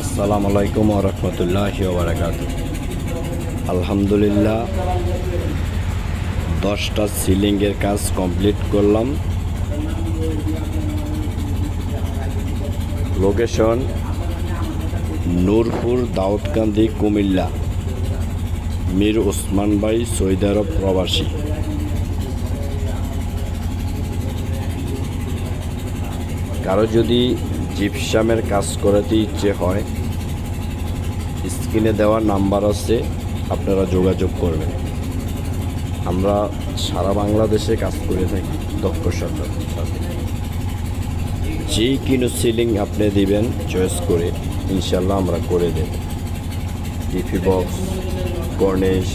আসসালামু আলাইকুম ওয়া রাহমাতুল্লাহি ওয়া বারাকাতুহু। আলহামদুলিল্লাহ 10টা সিলিংয়ের কাজ কমপ্লিট করলাম। লোকেশন নূরপুর, দাউদকান্দি, কুমিল্লা। মীর ওসমান ভাই সৌদি আরব প্রবাসী। কারো যদি জিপসামের কাজ করাতে ইচ্ছে হয়, স্ক্রিনে দেওয়া নাম্বার আছে, আপনারা যোগাযোগ করবেন। আমরা সারা বাংলাদেশে কাজ করে থাকি দক্ষতার সাথে। যে কোনো সিলিং আপনি দিবেন চয়েস করে, ইনশাল্লাহ আমরা করে দেব। টিভি বক্স, কর্নিশ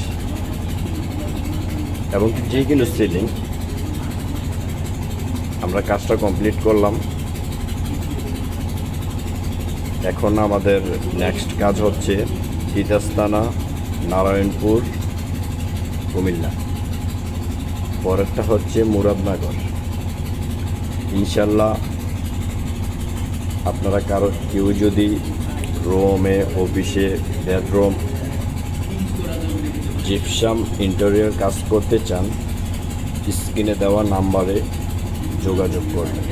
এবং যে কোনো সিলিং আমরা কাজটা কমপ্লিট করলাম। এখন আমাদের নেক্সট কাজ হচ্ছে সিতাস্তানা, নারায়ণপুর, কুমিল্লা। পরেরটা হচ্ছে মুরাদনগর। ইনশাল্লাহ আপনারা কেউ যদি রুমে, অফিসে, বেডরুম জিপসাম ইন্টেরিয়র কাজ করতে চান, স্ক্রিনে দেওয়া নাম্বারে যোগাযোগ করবেন।